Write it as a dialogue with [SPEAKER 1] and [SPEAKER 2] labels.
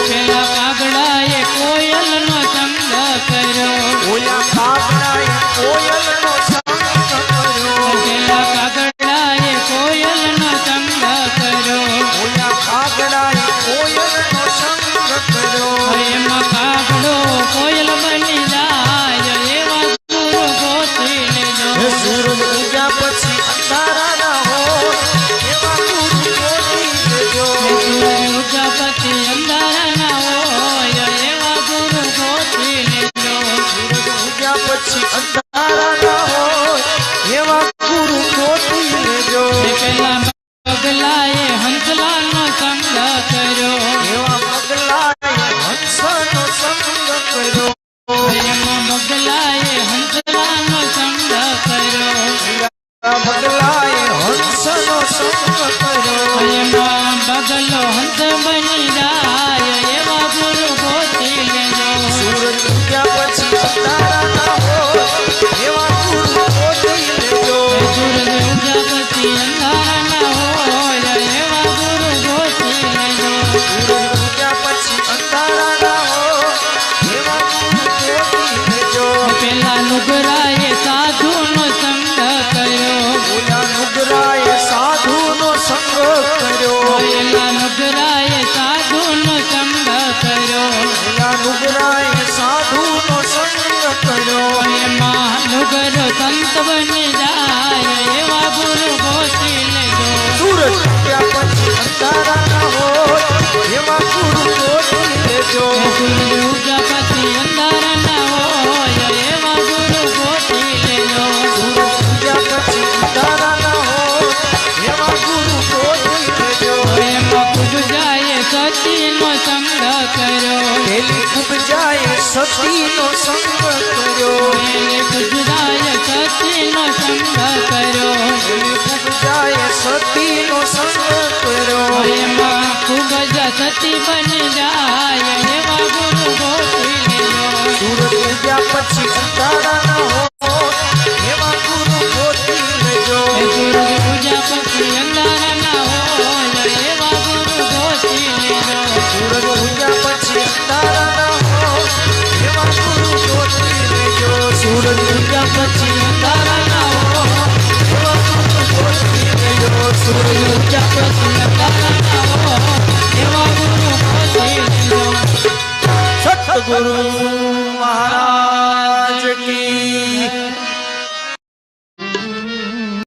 [SPEAKER 1] પેલા કાગડાએ કોયલનો સંગ કર્યો
[SPEAKER 2] ઓલા કાગડાએ કોયલનો સંગ કર્યો
[SPEAKER 1] પેલા કાગડાએ કોયલનો સંગ કર્યો
[SPEAKER 2] ઓલા કાગડાએ કોયલનો સંગ કર્યો
[SPEAKER 1] એમાં કાગડો કોયલ બની જાય એવા ગુરુ ગોતી લેજો
[SPEAKER 2] સૂરજ ઉગ્યા પછી અંધારા ના હોય એવા ગુરુ ગોતી લેજો
[SPEAKER 1] સૂરજ ઉગ્યા પછી અંધારા ના હોય એવા ગુરુ ગોતી લેજો
[SPEAKER 2] સૂરજ ઉગ્યા પછી અંધારા ના હોય એવા ગુરુ ગોતી લેજો
[SPEAKER 1] પેલા પગલાએ હંસલાનો સંગ કર્યો
[SPEAKER 2] એવા પગલાએ હંસનો સંગ કર્યો
[SPEAKER 1] એમાં બગલાએ હંસલાનો સંગ કર્યો
[SPEAKER 2] પગલાએ હંસનો સંગ કર્યો
[SPEAKER 1] એમાં બગલો હંસ બની જાય એવા ગુરુ ગોતી લેજો
[SPEAKER 2] સૂરજ ઉગ્યા પછી અંધારા ના હોય એવા ગુરુ ગોતી લેજો
[SPEAKER 1] સૂરજ ઉગ્યા પછી અંધારા ના હોય એવા ગુરુ ગોતી લેજો
[SPEAKER 2] સૂરજ ઉગ્યા પછી અંધારા ના હોય એવા ગુરુ ગોતી લેજો
[SPEAKER 1] પેલા નુગરાએ સાધુનો સંગ કર્યો
[SPEAKER 2] ઓલા નુગરાએ સાધુનો સંગ કર્યો
[SPEAKER 1] પેલા નુગરાએ સાધુનો સંગ કર્યો
[SPEAKER 2] ઓલા નુગરાએ સાધુનો સંગ કર્યો
[SPEAKER 1] એમાં નુગરો સંત બની જાય એવા ગુરુ ગોતી લેજો
[SPEAKER 2] સૂરજ ઉગ્યા પછી અંધારા ના હોય એવા ગુરુ ગોતી લેજો
[SPEAKER 1] સૂરજ ઉગ્યા પછી અંધારા ના હોય એવા ગુરુ ગોતી લેજો
[SPEAKER 2] સૂરજ ઉગ્યા પછી અંધારા ના હોય એવા ગુરુ ગોતી લેજો
[SPEAKER 1] એમાં કુબજાએ સતીનો સંગ કર્યો
[SPEAKER 2] પેલી કુબજાએ સતીનો સંગ કર્યો
[SPEAKER 1] પેલે કુબજાએ સતીનો સંગ કર્યો
[SPEAKER 2] પેલી કુબજાએ સતીનો સંગ કર્યો
[SPEAKER 1] એમાં કુબજા સતી બની જાય એવા ગુરુ ગોતી લેજો
[SPEAKER 2] સૂરજ ઉગ્યા પછી અંધારા ના હોય એવા ગુરુ ગોતી લેજો
[SPEAKER 1] સૂરજ ઉગ્યા પછી અંધારા ના હોય એવા ગુરુ ગોતી લેજો
[SPEAKER 2] સૂરજ ઉગ્યા પછી અંધારા ના હોય એવા ગુરુ ગોતી લેજો સૂરજ ઉગ્યા પછી અંધારા ના હોય એવા ગુરુ ગોતી લેજો
[SPEAKER 1] સૂરજ ઉગ્યા પછી અંધારા ના હોય એવા ગુરુ ગોતી લેજો
[SPEAKER 2] સતગુરુ